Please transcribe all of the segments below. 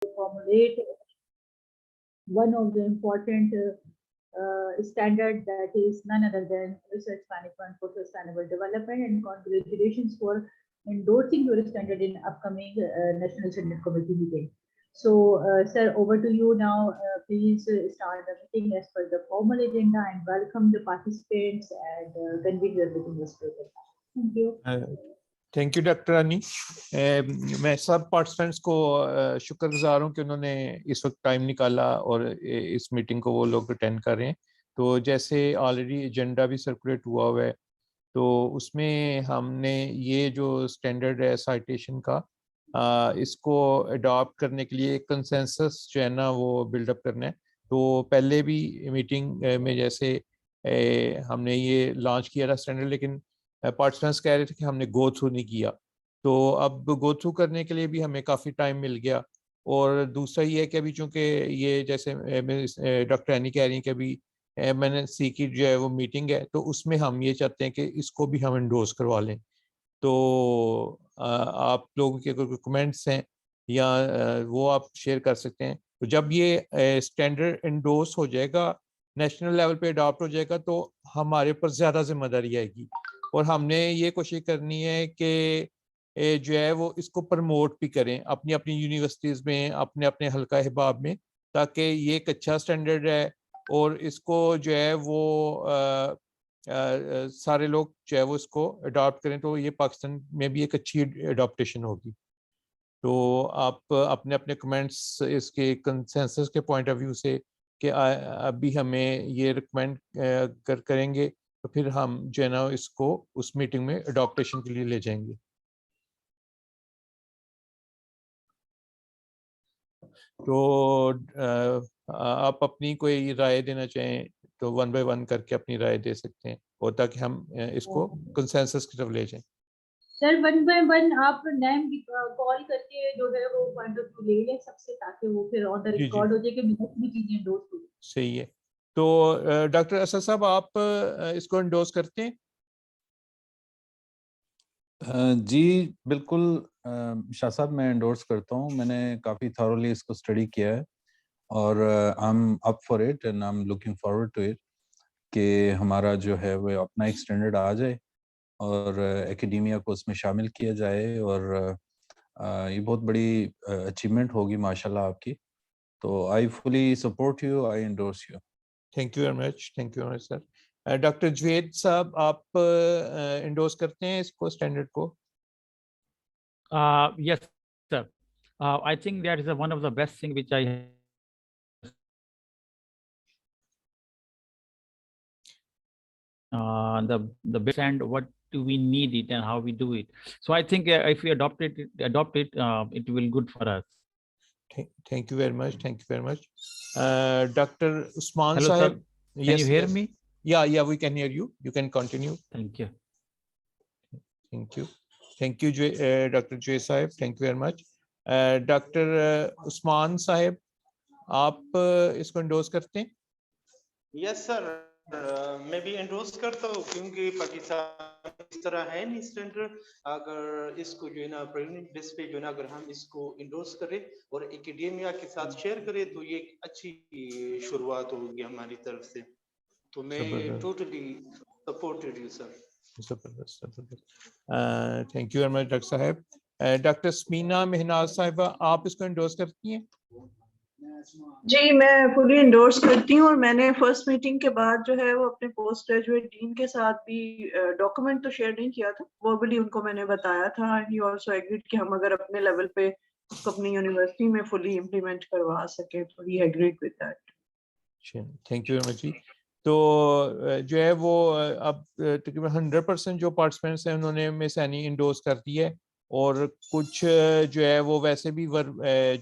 formulate one of the important standard that is none other than research management for sustainable development, and congratulations for endorsing your standard in upcoming National Standard Committee meeting. So, sir, over to you now. Please start the meeting as per the formal agenda and welcome the participants and convene your meeting as per the time. Thank you. Thank you doctor Rani. मैं सब participants को शुक्रगुजार हूँ कि उन्होंने इस वक्त time निकाला और इस मीटिंग को वो लोग अटेंड कर रहे हैं। तो जैसे ऑलरेडी एजेंडा भी सर्कुलेट हुआ है, तो उसमें हमने ये जो स्टैंडर्ड है साइटेशन का, इसको अडॉप्ट करने के लिए कंसेंसस जो है ना वो बिल्डअप करना है। तो पहले भी मीटिंग में जैसे हमने ये लॉन्च किया था स्टैंडर्ड, लेकिन पार्टिसिपेंट्स कह रहे थे कि हमने गो थ्रू नहीं किया। तो अब गो थ्रू करने के लिए भी हमें काफ़ी टाइम मिल गया। और दूसरा ये है कि अभी चूँकि ये जैसे डॉक्टर एनी कह रही हैं कि अभी MNC की जो है वो मीटिंग है, तो उसमें हम ये चाहते हैं कि इसको भी हम इंडोर्स करवा लें। तो आप लोगों के कोई कमेंट्स हैं या वो आप शेयर कर सकते हैं। तो जब ये स्टैंडर्ड इंडोर्स हो जाएगा, नेशनल लेवल पे अडॉप्ट हो जाएगा, तो हमारे ऊपर ज़्यादा जिम्मेदारी आएगी और हमने ये कोशिश करनी है कि जो है वो इसको प्रमोट भी करें अपनी अपनी यूनिवर्सिटीज़ में, अपने अपने हल्का अहबाब में, ताकि ये एक अच्छा स्टैंडर्ड है और इसको जो है वो सारे लोग जो है वो इसको अडॉप्ट करें, तो ये पाकिस्तान में भी एक अच्छी अडॉप्टेशन होगी। तो आप अपने अपने कमेंट्स इसके कंसेंसस के पॉइंट ऑफ व्यू से कि अभी हमें ये रिकमेंड करेंगे, तो फिर हम जो है ना इसको उस मीटिंग में अडॉप्टेशन के लिए ले जाएंगे। तो आप अपनी कोई राय देना चाहें तो वन बाय वन करके अपनी राय दे सकते हैं, और ताकि हम इसको कंसेंसस की तरफ ले जाएं। सर, वन बाय वन आप नेम कॉल करके जो है वो पॉइंट ऑफ व्यू ले लें सबसे, ताकि वो फिर ऑन द रिकॉर्ड हो जाए कि भी चीजें इंडोर्स हो। सही है। तो डॉक्टर असद साहब, आप इसको इंडोर्स करते हैं? जी बिल्कुल शाह साहब, मैं इंडोर्स करता हूँ। मैंने काफ़ी थॉरली इसको स्टडी किया है और I am up for it and I am looking forward to it कि हमारा जो है वो अपना एक स्टैंडर्ड आ जाए और एकेडेमिया को उसमें शामिल किया जाए, और ये बहुत बड़ी अचीवमेंट होगी माशाल्लाह आपकी। तो I fully support you, I endorse you. Thank you very much, thank you very much sir. Doctor Juved साहब, आप इंडोर्स करते हैं इसको, स्टैंडर्ड को? Yes, sir. I think that is one of the best thing which I have. The best and what do we need it and how we do it. So I think if we adopt it, it will good for us. Thank you very much. Thank you very much. Dr. Usman Hello, Sahib. sir. Can you hear me? Yeah, we can hear you. You can continue. Thank you. Thank you. Thank you, Dr. Jay Sahib. Thank you very much. Dr. Usman Sahib, आप इसको endorse करते हैं? Yes sir, मैं भी endorse करता हूँ, क्योंकि पाकिस्तान इस तरह है नहीं स्टैंडर्ड। अगर इसको जो है ना प्रेगनेंट बेस पे जो है ना अगर हम इसको इंडोर्स करें और एकेडेमिया के साथ शेयर करें, तो ये एक अच्छी शुरुआत होगी हमारी तरफ से। तो मैं totally supported you sir. Thank you very much doctor साहब। डॉक्टर स्मीना मेहनाज साहिबा, आप इसको इंडोर्स करती हैं? जी, मैं फुली इंडोर्स करती हूँ और मैंने फर्स्ट मीटिंग के बाद जो है वो अपने पोस्ट ग्रेजुएट डीन के साथ भी डॉक्यूमेंट तो शेयर नहीं किया था, वर्बली उनको मैंने बताया था, एंड ही आल्सो एग्रीड कि हम अगर अपने लेवल पे उसको अपनी यूनिवर्सिटी में फुली इम्प्लीमेंट करवा सके, तो he agreed with that. Thank you very much ji. तो जो है वो अब तकरीबन 100% जो पार्टिसिपेंट्स हैं उन्होंने मिसानी इंडोर्स कर दी है, और कुछ जो है वो वैसे भी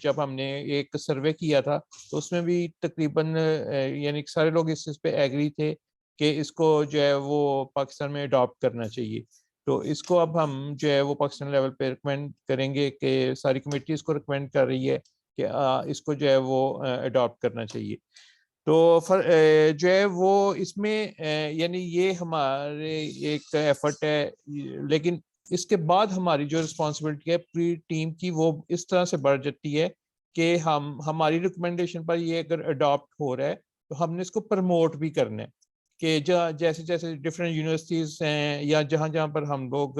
जब हमने एक सर्वे किया था तो उसमें भी तकरीबन यानी सारे लोग इस चीज़ पे एग्री थे कि इसको जो है वो पाकिस्तान में अडॉप्ट करना चाहिए। तो इसको अब हम जो है वो पाकिस्तान लेवल पे रिकमेंड करेंगे कि सारी कमेटी इसको रिकमेंड कर रही है कि इसको जो है वो अडॉप्ट करना चाहिए। तो जो है वो इसमें यानी ये हमारे एक एफर्ट है, लेकिन इसके बाद हमारी जो रिस्पॉन्सिबिलिटी है पूरी टीम की वो इस तरह से बढ़ जाती है कि हमारी रिकमेंडेशन पर ये अगर अडॉप्ट हो रहा है तो हमने इसको प्रमोट भी करना है कि जैसे जैसे डिफरेंट यूनिवर्सिटीज हैं या जहाँ जहाँ पर हम लोग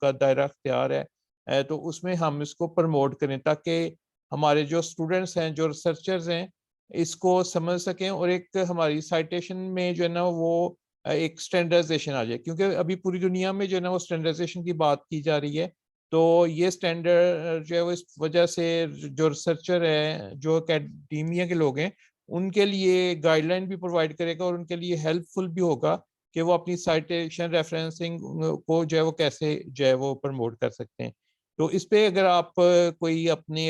का दायरा अख्तियार है तो उसमें हम इसको प्रमोट करें ताकि हमारे जो स्टूडेंट्स हैं, जो रिसर्चर्स हैं, इसको समझ सकें और एक हमारी साइटेशन में जो है ना वो एक स्टैंडर्डाइजेशन आ जाए, क्योंकि अभी पूरी दुनिया में जो है ना वो स्टैंडर्डाइजेशन की बात की जा रही है। तो ये स्टैंडर्ड जो है वो इस वजह से जो रिसर्चर है, जो एकेडमिया के लोग हैं, उनके लिए गाइडलाइन भी प्रोवाइड करेगा और उनके लिए हेल्पफुल भी होगा कि वो अपनी साइटेशन रेफरेंसिंग को जो है वो कैसे जो है वो प्रमोट कर सकते हैं। तो इस पे अगर आप कोई अपने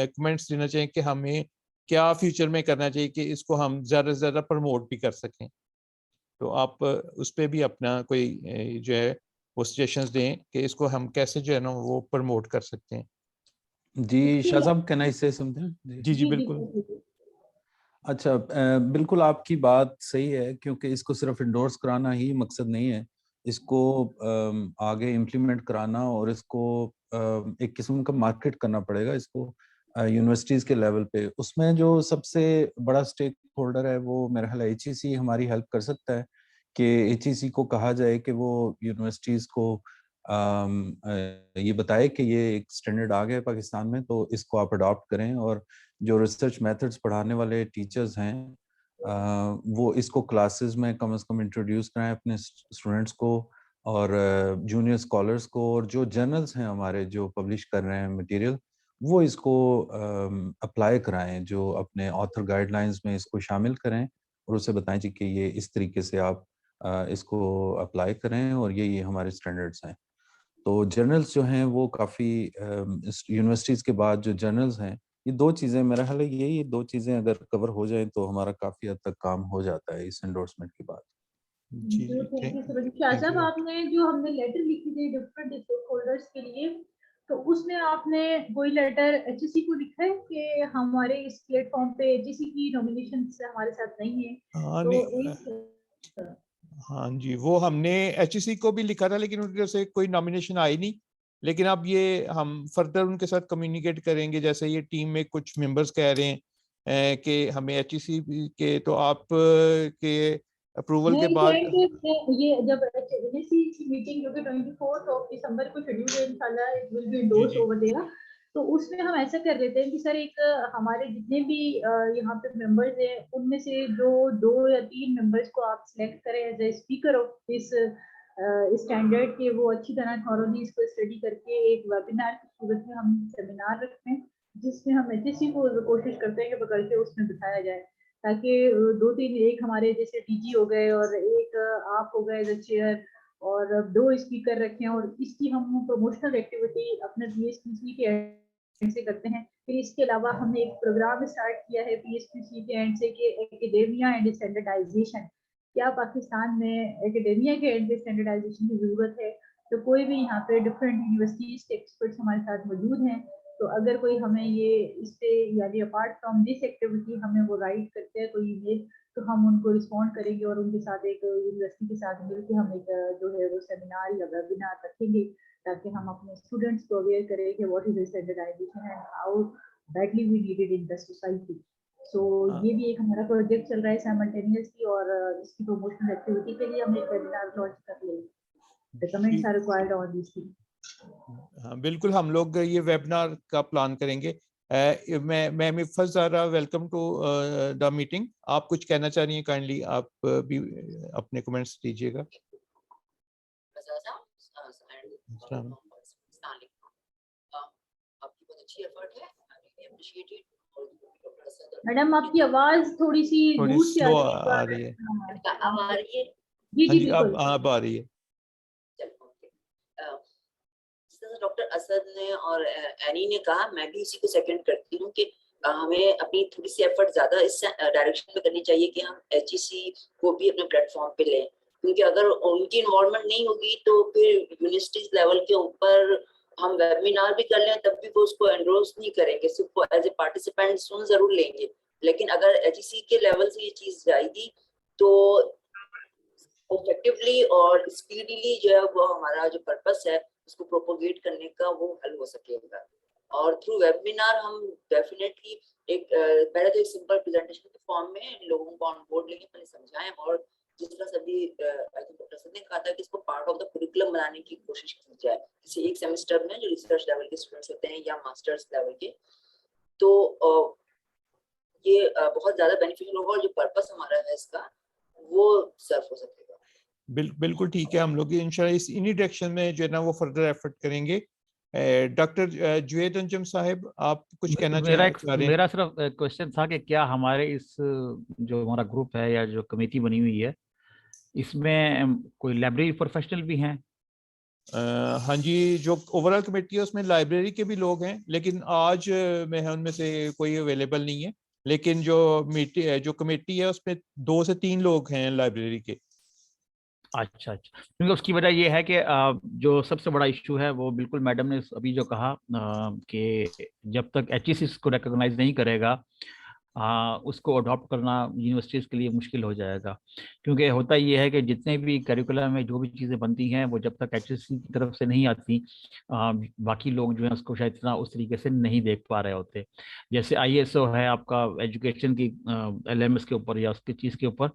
कमेंट्स देना चाहें कि हमें क्या फ्यूचर में करना चाहिए कि इसको हम ज़्यादा से ज़्यादा प्रमोट भी कर सकें, तो आप उस पे भी अपना कोई जो है वो सजेशंस दें कि इसको हम कैसे जो है ना वो प्रमोट कर सकते हैं। जी शाह साहब, कैन आई से समथिंग? जी जी बिल्कुल। अच्छा, बिल्कुल आपकी बात सही है, क्योंकि इसको सिर्फ इंडोर्स कराना ही मकसद नहीं है, इसको आगे इम्प्लीमेंट कराना और इसको एक किस्म का मार्केट करना पड़ेगा इसको यूनिवर्सिटीज़ के लेवल पे। उसमें जो सबसे बड़ा स्टेक होल्डर है वो मेरा ख्याल HEC हमारी हेल्प कर सकता है कि HEC को कहा जाए कि वो यूनिवर्सिटीज़ को ये बताए कि ये एक स्टैंडर्ड आ गया है पाकिस्तान में, तो इसको आप अडॉप्ट करें। और जो रिसर्च मेथड्स पढ़ाने वाले टीचर्स हैं वो इसको क्लासेस में कम से कम इंट्रोड्यूस कराएं अपने स्टूडेंट्स को और जूनियर स्कॉलर्स को। और जो जर्नल्स हैं हमारे जो पब्लिश कर रहे हैं मटेरियल, वो इसको अप्लाई कराएं, जो अपने ऑथर गाइडलाइंस में इसको शामिल करें और उसे बताएं जी कि ये इस तरीके से आप इसको अप्लाई करें और ये हमारे स्टैंडर्ड्स हैं। तो जर्नल्स जो हैं वो काफ़ी यूनिवर्सिटीज़ के बाद जो जर्नल्स हैं, ये दो चीज़ें मेरा ख्याल है, ये दो चीज़ें अगर कवर हो जाएं तो हमारा काफ़ी हद तक काम हो जाता है इस एंडोर्समेंट के बाद। जी जी thank you so much. Shah thank साहब, यू। आपने जो हमने लेटर लिखी थी डिफरेंट स्टेक होल्डर्स के लिए, तो उसमें आपने कोई लेटर HEC को लिखा है कि हमारे इस प्लेटफॉर्म पे HEC की नॉमिनेशन हमारे साथ नहीं है? हाँ तो नहीं, एक हाँ जी, वो हमने HEC को भी लिखा था लेकिन उनकी तरफ से कोई नॉमिनेशन आई नहीं। लेकिन अब ये हम फर्दर उनके साथ कम्युनिकेट करेंगे, जैसे ये टीम में कुछ मेंबर्स कह रहे हैं कि हमें HEC के तो आप के अप्रूवल मैं के बाद। ये जब HEC की मीटिंग जो कि 24 दिसंबर को शेड्यूल है, इंशाल्लाह इट विल बी जी इंडोर्स जी ओवर देयर। तो उसमें हम ऐसा कर लेते हैं कि सर एक हमारे जितने भी यहाँ पे मेंबर्स हैं उनमें से जो 2 या 3 मेंबर्स को आप सिलेक्ट करें as a speaker of this standard के, वो अच्छी तरह थॉरोली इसको स्टडी करके एक वेबिनार की सूरत में हम सेमिनार रखते हैं जिसमें हम HEC को कोशिश करते हैं कि पकड़ के उसमें बिठाया जाए, ताकि 2-3 एक हमारे जैसे DG हो गए और एक आप हो गए एज चेयर और 2 स्पीकर रखे हैं, और इसकी हम प्रमोशनल एक्टिविटी अपने PSPC के एंड से करते हैं। फिर इसके अलावा हमने एक प्रोग्राम स्टार्ट किया है PSPC के एंड से कि एकेडेमिया एंड स्टैंडर्डाइजेशन, क्या पाकिस्तान में एकेडेमिया के एंड से स्टैंडर्डाइजेशन की जरूरत है? तो कोई भी यहाँ पे डिफरेंट यूनिवर्सिटीज के एक्सपर्ट्स हमारे साथ मौजूद हैं, तो अगर कोई हमें ये इससे यानी अपार्ट फ्रॉम दिस एक्टिविटी हमें वो राइट करते हैं कोई ईमेल, तो हम उनको रिस्पॉन्ड करेंगे और उनके साथ एक यूनिवर्सिटी के साथ मिलकर हम एक जो है वो सेमिनार या वेबिनार रखेंगे, ताकि हम अपने स्टूडेंट्स को अवेयर करें कि what is standardization and how badly we need it in the society. So ये भी एक हमारा प्रोजेक्ट चल रहा है साइमल्टेनियसली, और इसकी प्रमोशनल एक्टिविटी के लिए हम एक वेबिनार लॉन्च कर लेंगे। The comments are required on this thing. हाँ बिल्कुल, हम लोग ये वेबिनार का प्लान करेंगे। मैं Miffa Zara, welcome to the meeting. आप कुछ कहना चाह रही हैं, काइंडली आप भी अपने कमेंट्स दीजिएगा। मैडम आपकी आवाज थोड़ी सी थोड़ी दूर से आ स्लो रही है, आ रही है। अब आ रही है? जी हाँ जी जी, बिल्कुल। अब आ रही है। डॉक्टर असद ने और एनी ने कहा, मैं भी इसी को सेकंड करती हूँ कि हमें अपनी थोड़ी सी एफर्ट ज्यादा इस डायरेक्शन में करनी चाहिए कि हम HEC को भी अपने प्लेटफॉर्म पे लें, क्योंकि अगर उनकी इन्वॉल्वमेंट नहीं होगी तो फिर यूनिवर्सिटीज लेवल के ऊपर हम वेबिनार भी कर लें तब भी वो उसको एंडोर्स नहीं करेंगे, सिर्फ एज ए पार्टिसिपेंट सुन जरूर लेंगे। लेकिन अगर HEC के लेवल से ये चीज जाएगी तो इफेक्टिवली और स्पीडीली जो है वो हमारा जो पर्पस है उसको प्रोपोगेट करने का वो हल हो सकेगा। और थ्रू वेबिनार हम डेफिनेटली एक पहले तो एक सिंपल प्रेजेंटेशन के फॉर्म में लोगों को ऑन बोर्ड लेके पहले समझाएं, और जिस तरह सभी आई थिंक डॉक्टर सर ने कहा था कि इसको पार्ट ऑफ द करिकुलम बनाने की कोशिश की जाए, जैसे एक सेमेस्टर में जो रिसर्च लेवल के स्टूडेंट्स होते हैं या मास्टर्स लेवल के, तो ये बहुत ज्यादा बेनिफिशियल होगा और जो पर्पस हमारा है इसका वो सर्व हो सकेगा। बिल्कुल ठीक है, हम लोग इंशाल्लाह इस इन्हीं डायरेक्शन में जो है ना वो फर्दर एफर्ट करेंगे। डॉक्टर जुवेद अंजुम साहब, आप कुछ कहना चाह रहे हैं? मेरा सिर्फ क्वेश्चन था कि क्या हमारे इस जो हमारा ग्रुप है या जो कमेटी बनी हुई है, इसमें कोई लाइब्रेरी प्रोफेशनल भी हैं? हाँ जी, जो ओवरऑल कमेटी है उसमें लाइब्रेरी के भी लोग हैं, लेकिन आज में उनमें से कोई अवेलेबल नहीं है। लेकिन जो कमेटी है उसमें 2 से 3 लोग हैं लाइब्रेरी के। अच्छा, क्योंकि उसकी वजह ये है कि जो सबसे बड़ा इशू है वो बिल्कुल मैडम ने अभी जो कहा कि जब तक एचईसी को रिकॉग्नाइज नहीं करेगा उसको अडॉप्ट करना यूनिवर्सिटीज़ के लिए मुश्किल हो जाएगा, क्योंकि होता ये है कि जितने भी करिकुलम में जो भी चीज़ें बनती हैं वो जब तक एचईसी की तरफ से नहीं आती, बाकी लोग जो है उसको शायद इतना उस तरीके से नहीं देख पा रहे होते। जैसे आईएसओ है आपका एजुकेशन की एलएमएस के ऊपर या उसकी चीज़ के ऊपर,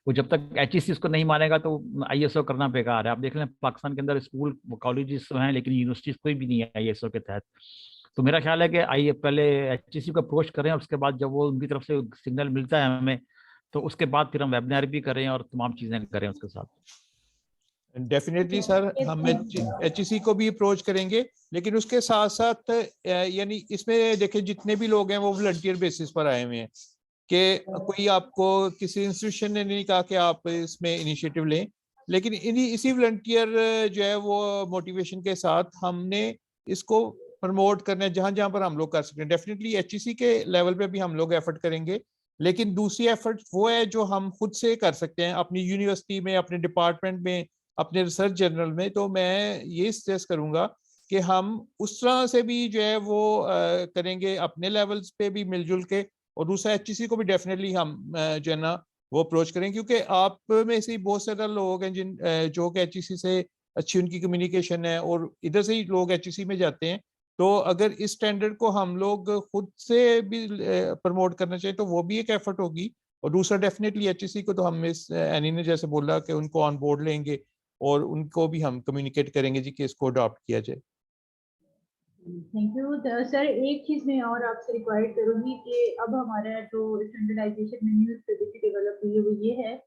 वो जब तक एचईसी उसको नहीं मानेगा तो आईएसओ करना बेकार है। आप देख लें पाकिस्तान के अंदर स्कूल कॉलेजेस हैं लेकिन यूनिवर्सिटीज़ कोई भी नहीं है आईएसओ के तहत। तो मेरा ख्याल है कि आइए पहले एचईसी को अप्रोच करें और उसके बाद जब वो उनकी तरफ से सिग्नल मिलता है हमें, तो उसके बाद फिर हम वेबिनार भी करें और तमाम चीजें करें उसके साथ। डेफिनेटली सर, हम एचईसी को भी अप्रोच करेंगे, लेकिन उसके साथ साथ यानी इसमें देखें जितने भी लोग हैं वो वॉलंटियर बेसिस पर आए हुए हैं, कि कोई आपको किसी इंस्टीट्यूशन ने नहीं कहा कि आप इसमें इनिशिएटिव लें, लेकिन इसी वॉलंटियर जो है वो मोटिवेशन के साथ हमने इसको प्रमोट करना है जहां जहां पर हम लोग कर सकते हैं। डेफिनेटली एचईसी के लेवल पे भी हम लोग एफर्ट करेंगे, लेकिन दूसरी एफर्ट वो है जो हम खुद से कर सकते हैं अपनी यूनिवर्सिटी में, अपने डिपार्टमेंट में, अपने रिसर्च जर्नल में। तो मैं ये सजेस्ट करूंगा कि हम उस तरह से भी जो है वो करेंगे अपने लेवल्स पे भी मिलजुल के, और दूसरा एचईसी को भी डेफिनेटली हम जो है ना वो अप्रोच करें, क्योंकि आप में से बहुत सारे लोग हैं जिन जो कि एचईसी से अच्छी उनकी कम्युनिकेशन है और इधर से ही लोग एचईसी में जाते हैं। तो अगर इस स्टैंडर्ड को हम लोग खुद से भी प्रमोट करना चाहिए तो वो भी एक एफर्ट होगी। और दूसरा डेफिनेटली एचईसी को तो हम इस एनी ने जैसे बोला कि उनको ऑन बोर्ड लेंगे और उनको भी हम कम्युनिकेट करेंगे जी कि इसको अडॉप्ट किया जाए। Thank you sir. एक चीज मैं और आपसे रिक्वायर्ड करूंगी कि अब हमारा जो स्टैंडर्डाइजेशन में न्यू स्ट्रेटेजी डेवलप हुई है वो ये है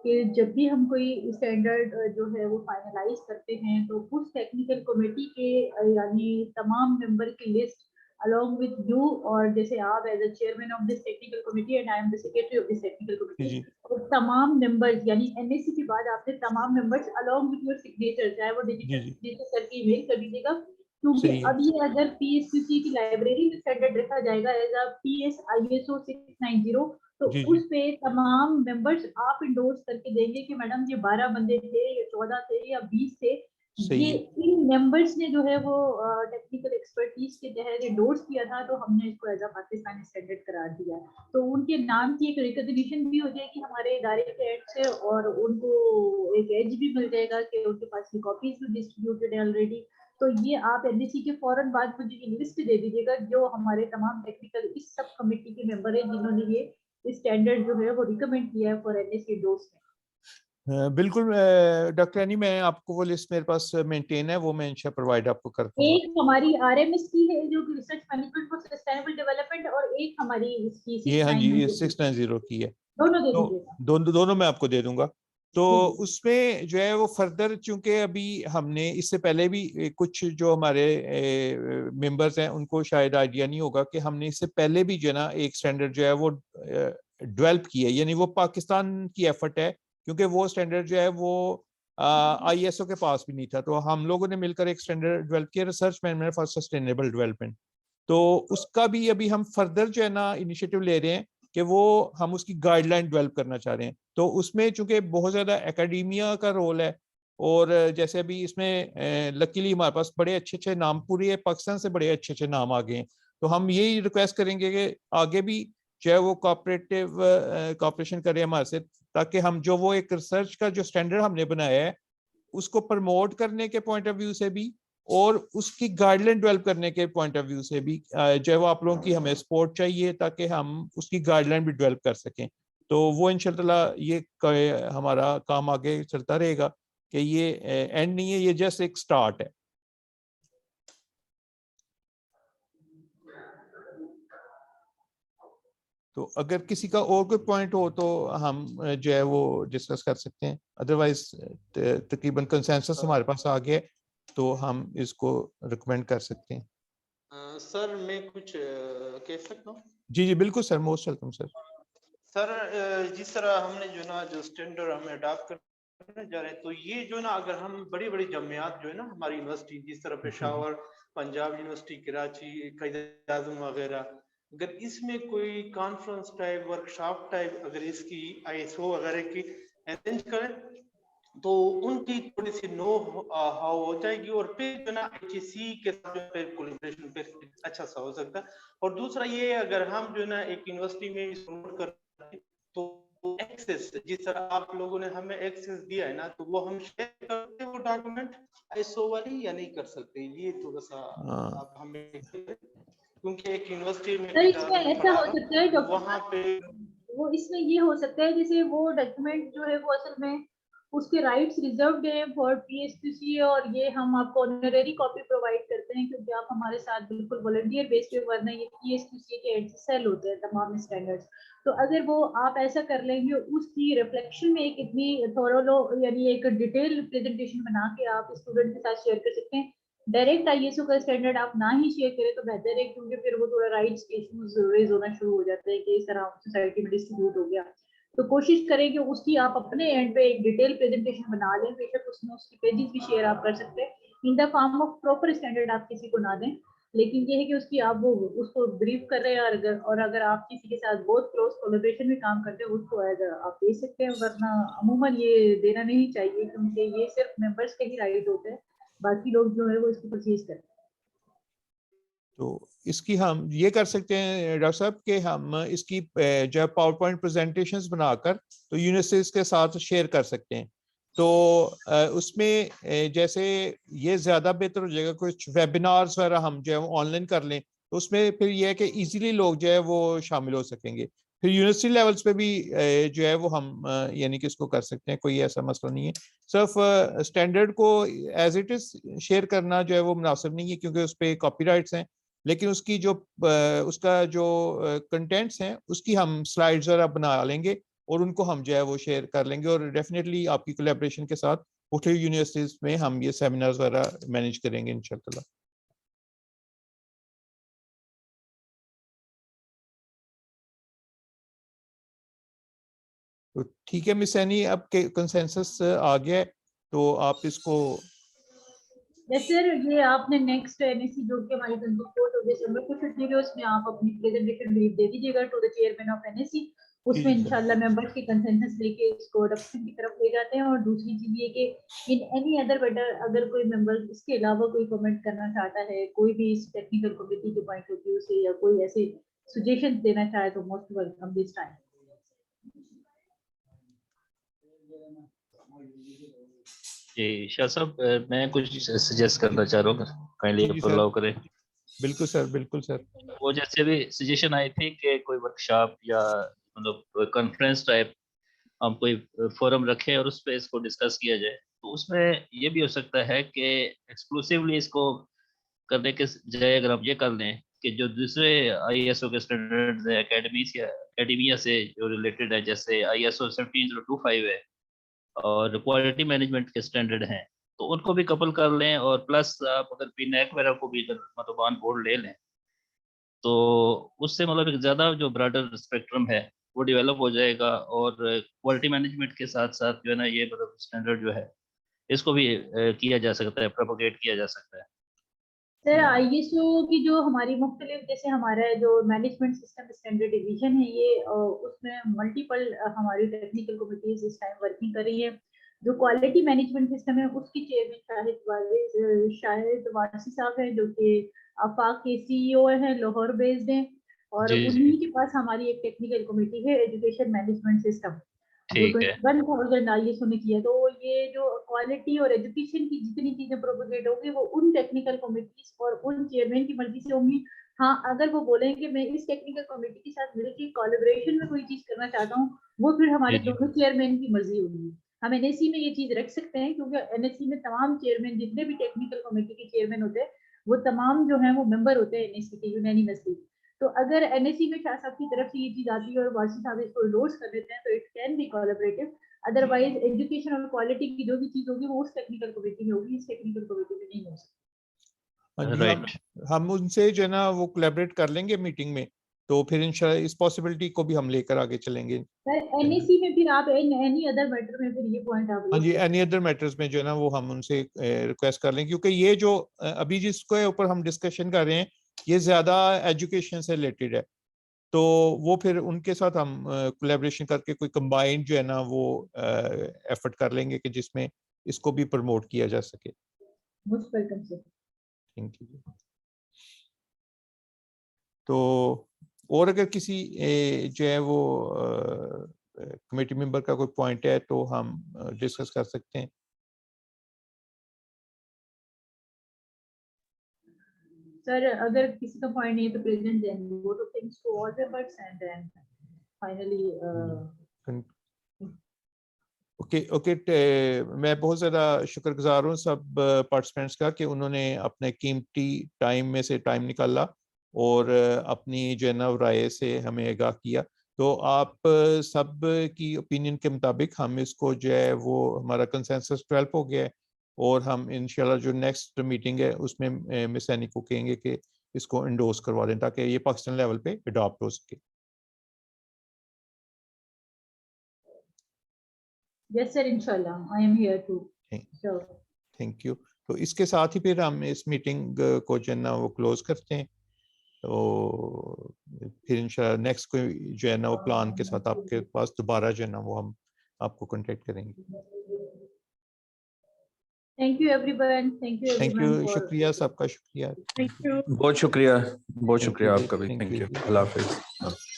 कि जब भी हम कोई स्टैंडर्ड जो है वो फाइनलाइज करते हैं तो उस टेक्निकल कमेटी के यानी तमाम मेंबर की लिस्ट along with you, और जैसे आप as a chairman of this technical committee and I am the secretary of this technical committee, और तमाम मेंबर्स यानी एनएससी के बाद आपने तमाम members along with your signature, चाहे वो डिजिटल सिग्नेचर करके ईमेल कर दीजिएगा, क्योंकि अब ये अगर पीएसक्यूसी की लाइब्रेरी में स्टैंडर्ड रखा जाएगा एज अ पीएस आईएसओ 690, तो उस पे तमाम मेंबर्स आप इंडोर्स करके देंगे कि मैडम ये 12 बंदे थे या 14 थे या 20 थे, ये इन मेंबर्स ने जो है वो टेक्निकल एक्सपर्टीज के तहत इंडोर्स किया था, तो हमने इसको एज अ पाकिस्तानी स्टैंडर्ड करार दिया। तो उनके नाम की एक रिकॉग्निशन भी हो जाएगी हमारे इदारे के एंड से, और उनको एक एज भी मिल जाएगा कि उनके पास ये कॉपीज भी डिस्ट्रीब्यूटेड है ऑलरेडी। तो ये आप एनडीसी के फौरन बाद मुझे ये लिस्ट दे दीजिएगा जो हमारे तमाम टेक्निकल इस सब कमेटी के मेंबर हैं जिन्होंने ये स्टैंडर्ड जो है वो रिकमेंड किया है फॉर एनएससी डोज में। बिल्कुल डॉक्टर यानी मैं आपको वो लिस्ट मेरे पास मेंटेन है, वो मैं इंशाल्लाह प्रोवाइड आपको करता हूं। एक हमारी आरएमएस की है जो कि research management for sustainable development, और एक हमारी इसकी ये हाँ जी 690 की है, दोनों दे दीजिएगा। दोनों मैं आपको दे दूंगा। तो उसमें जो है वो फर्दर, चूंकि अभी हमने इससे पहले भी कुछ जो हमारे मेंबर्स हैं उनको शायद आइडिया नहीं होगा कि हमने इससे पहले भी जो है ना एक स्टैंडर्ड जो है वो डेवलप किया है, यानी वो पाकिस्तान की एफर्ट है, क्योंकि वो स्टैंडर्ड जो है वो आईएसओ के पास भी नहीं था। तो हम लोगों ने मिलकर एक स्टैंडर्ड डेवलप किया, research management for sustainable development. तो उसका भी अभी हम फर्दर जो है ना इनिशिएटिव ले रहे हैं कि वो हम उसकी गाइडलाइन डेवलप करना चाह रहे हैं। तो उसमें चूंकि बहुत ज़्यादा एकेडमिया का रोल है, और जैसे अभी इसमें लकीली हमारे पास बड़े अच्छे नाम, पूरे पाकिस्तान से बड़े अच्छे नाम आ गए हैं। तो हम यही रिक्वेस्ट करेंगे कि आगे भी जो है वो कॉपरेशन करें हमारे से, ताकि हम जो वो एक रिसर्च का जो स्टैंडर्ड हमने बनाया है उसको प्रमोट करने के पॉइंट ऑफ व्यू से भी, और उसकी गाइडलाइन डेवलप करने के पॉइंट ऑफ व्यू से भी जो है वो आप लोगों की हमें सपोर्ट चाहिए ताकि हम उसकी गाइडलाइन भी डेवलप कर सकें। तो वो इंशाल्लाह ये हमारा काम आगे चलता रहेगा कि ये एंड नहीं है, ये जस्ट एक स्टार्ट है। तो अगर किसी का और कोई पॉइंट हो तो हम जो है वो डिस्कस कर सकते हैं, अदरवाइज तकरीबन कंसेंसस हमारे पास आ गया तो हम इसको रिकमेंड कर सकते हैं। सर मैं कुछ कह सकता हूँ? जी जी बिल्कुल sir, most welcome sir. Sir जिस तरह हमने जो ना जो स्टैंडर्ड हमें अडॉप्ट करने जा रहे हैं, तो ये जो ना अगर हम बड़ी बड़ी जमियात जो है ना हमारी यूनिवर्सिटी जिस तरह पेशावर, पंजाब यूनिवर्सिटी, कराची, कायद आज़म वगैरह, अगर इसमें कोई कॉन्फ्रेंस टाइप, वर्कशॉप टाइप अगर इसकी ISO वगैरह की अरेंज करें तो उनकी थोड़ी सी नो हाउ हो जाएगी और फिर जो ना HEC के साथ जो फिर कोलैबोरेशन फिर अच्छा सा हो सकता है। और दूसरा ये अगर हम जो ना एक यूनिवर्सिटी में इसको कर तो एक्सेस जिस तरह आप लोगों ने हमें एक्सेस दिया है ना, तो वो हम शेयर करते हैं वो डॉक्यूमेंट ISO वाली या नहीं कर सकते, ये थोड़ा सा आप हमें, क्योंकि एक यूनिवर्सिटी में सर इसमें ऐसा हो सकता है वहाँ पे वो इसमें ये हो सकता है जैसे वो डॉक्यूमेंट जो है वो असल में उसके राइट्स रिजर्व्ड है फॉर PSQC और ये हम आपको ऑनरेरी कॉपी प्रोवाइड करते हैं क्योंकि आप हमारे साथ बिल्कुल वॉलंटियर बेस पे, वरना ये PSQC के सेल होते हैं तमाम स्टैंडर्ड्स। तो अगर वो आप ऐसा कर लेंगे उसकी रिफ्लेक्शन में एक इतनी थोरो यानी एक डिटेल प्रेजेंटेशन बना के आप स्टूडेंट के साथ शेयर कर सकते हैं। डायरेक्ट ISO का स्टैंडर्ड आप ना ही शेयर करें तो बेहतर है क्योंकि फिर वो थोड़ा राइट्स के इश्यूज रेज होना शुरू हो जाते हैं कि इस तरह सोसाइटी में डिस्ट्रीब्यूट हो गया। तो कोशिश करें कि उसकी आप अपने एंड पे एक डिटेल प्रेजेंटेशन बना लें, बेशक उसमें उसकी पेजेस भी शेयर आप कर सकते हैं in the form of proper standard, आप किसी को ना दें, लेकिन ये है कि उसकी आप वो उसको ब्रीफ कर रहे हैं और अगर आप किसी के साथ बहुत क्लोज कोलैबोरेशन में काम करते हैं उसको आप दे सकते हैं, वरना अमूमन ये देना नहीं चाहिए क्योंकि ये सिर्फ मेंबर्स के ही राइट होते हैं, बाकी लोग जो है वो इसको परचेज करते हैं। तो इसकी हम ये कर सकते हैं डॉक्टर साहब कि हम इसकी जो पावर पॉइंट प्रेजेंटेशंस बनाकर तो यूनिवर्सिटीज के साथ शेयर कर सकते हैं। तो उसमें जैसे ये ज्यादा बेहतर हो जाएगा, कुछ वेबिनार्स वगैरह हम जो है ऑनलाइन कर लें तो उसमें फिर ये है कि इजीली लोग जो है वो शामिल हो सकेंगे। फिर यूनिवर्सिटी लेवल्स पे भी जो है वो हम यानी कि इसको कर सकते हैं, कोई ऐसा मसला नहीं है। सिर्फ स्टैंडर्ड को एज इट इज शेयर करना जो है वो मुनासिब नहीं है क्योंकि उस पर कॉपीराइट्स हैं, लेकिन उसकी जो उसका जो कंटेंट्स हैं उसकी हम स्लाइड्स वगैरह बना लेंगे और उनको हम जो है वो शेयर कर लेंगे और डेफिनेटली आपकी कोलैबोरेशन के साथ उठे यूनिवर्सिटीज में हम ये सेमिनार्स वगैरह मैनेज करेंगे इंशाल्लाह। तो ठीक है मिस सैनी, अब कंसेंसस आ गया है तो आप इसको सर ये आपने नेक्स्ट NSC जो कि हमारी 24 दिसंबर को छुट्टी है उसमें आप अपनी प्रेजेंटेशन ब्रीफ दे दीजिएगा to the chairman of NSC, उसमें इंशाल्लाह मेंबर्स की कंसेंसस लेके इसको अडॉप्शन की तरफ ले जाते हैं। और दूसरी चीज ये कि इन एनी अदर मैटर अगर कोई मेंबर इसके अलावा कोई कमेंट करना चाहता है, कोई भी इस टेक्निकल कमेटी के पॉइंट ऑफ व्यू से या कोई ऐसे सजेशन देना चाहे तो मोस्ट वेलकम दिस टाइम। जी शाह साहब, मैं कुछ सजेस्ट करना चाह रहा हूँ, काइंडली अलाउ करें। बिल्कुल सर, बिल्कुल सर। वो जैसे भी सजेशन आई थी कि कोई वर्कशॉप या मतलब कॉन्फ्रेंस टाइप हम कोई फोरम रखें और उस पर इसको डिस्कस किया जाए, तो उसमें ये भी हो सकता है कि एक्सक्लूसिवली इसको करने के बजाय अगर हम ये कर लें कि जो दूसरे ISO के स्टैंडर्ड्स हैं एकेडमिया से जो रिलेटेड है, जैसे ISO 17025 है और क्वालिटी मैनेजमेंट के स्टैंडर्ड हैं, तो उनको भी कपल कर लें और प्लस आप अगर PNAC वगैरह को भी मतलब ऑन बोर्ड ले लें तो उससे मतलब एक ज़्यादा जो ब्रॉडर स्पेक्ट्रम है वो डेवलप हो जाएगा और क्वालिटी मैनेजमेंट के साथ साथ जो है ना ये मतलब स्टैंडर्ड जो है इसको भी किया जा सकता है, प्रोपोगेट किया जा सकता है। सर ISO की जो हमारी मुख्तलिफ जैसे हमारा जो मैनेजमेंट सिस्टम स्टैंडर्ड डिवीजन है ये उसमें मल्टीपल हमारी टेक्निकल कमिटीज इस टाइम वर्किंग कर रही है। जो क्वालिटी मैनेजमेंट सिस्टम है उसकी चेयरमैन शाहिद वारसी साहब है जो कि आफाक के CEO हैं, लाहौर बेस्ड हैं, और जी उन्हीं के पास हमारी एक टेक्निकल कमेटी है एजुकेशन मैनेजमेंट सिस्टम। ठीक है 21,000 ISO ने किया। तो ये जो क्वालिटी और एजुकेशन की जितनी चीजें प्रोपोगेट होगी वो उन टेक्निकल कमिटीज और उन चेयरमैन की मर्जी से होंगी। हाँ, अगर वो बोलें कि मैं इस टेक्निकल कमेटी के साथ मिलकर कोलैबोरेशन में कोई चीज करना चाहता हूँ, वो फिर हमारे जी, जी। दोनों चेयरमैन की मर्जी होगी। हम NSE में ये चीज रख सकते हैं क्योंकि NSE में तमाम चेयरमैन जितने भी टेक्निकल कमेटी के चेयरमैन होते हैं वो तमाम जो है वो मेंबर होते हैं NSE के यूनानिमसली। तो अगर NSE में शाह साहब की तरफ से ये चीज आती है और वासी साहब इसको एंडोर्स कर देते हैं तो it can be collaborative. Otherwise education और क्वालिटी की जो भी चीज होगी वो उस टेक्निकल कमेटी में होगी, इस टेक्निकल कमेटी में नहीं हो सकती। हाँ जी, हम उनसे जो है ना वो कोलैबोरेट कर लेंगे मीटिंग में, तो फिर इंशाल्लाह इस पॉसिबिलिटी को भी हम लेकर आगे चलेंगे। सर NSE में फिर आप एनी अदर मैटर में फिर ये पॉइंट आप हाँ जी, एनी अदर मैटर्स में जो है ना वो हम उनसे रिक्वेस्ट कर लेंगे, क्योंकि ये जो अभी जिसके ऊपर हम डिस्कशन कर रहे हैं ये ज्यादा एजुकेशन से रिलेटेड है, तो वो फिर उनके साथ हम कोलैबोरेशन करके कोई कंबाइंड जो है ना वो एफर्ट कर लेंगे कि जिसमें इसको भी प्रमोट किया जा सके। Most welcome sir. Thank you. तो और अगर किसी जो है वो कमेटी मेंबर का कोई पॉइंट है तो हम डिस्कस कर सकते हैं। सर अगर किसी का पॉइंट नहीं है तो present then go to things to all members and then finally okay, मैं बहुत ज़्यादा शुक्रगुजार हूँ सब पार्टिसिपेंट्स का कि उन्होंने अपने कीमती टाइम में से टाइम निकाला और अपनी जो है ना राय से हमें आगाह किया। तो आप सब की ओपिनियन के मुताबिक हम इसको जो है वो हमारा कंसेंसस डेवलप हो गया है और हम इंशाल्लाह जो नेक्स्ट मीटिंग है उसमें मिस सैनी को कहेंगे कि इसको इंडोर्स करवा दें ताकि ये पाकिस्तान लेवल पे अडॉप्ट हो सके। यस सर, इंशाल्लाह I am here too. Thank you. तो इसके साथ ही फिर हम इस मीटिंग को जो है ना वो क्लोज करते हैं। तो फिर इंशाल्लाह नेक्स्ट कोई जो है ना वो प्लान के साथ आपके पास दोबारा जो है ना वो हम आपको कांटेक्ट करेंगे। Thank you everyone, thank you thank everyone you, शुक्रिया सबका, शुक्रिया। Thank you. बहुत शुक्रिया आपका भी। Thank thank you you. जी, अल्लाह हाफिज।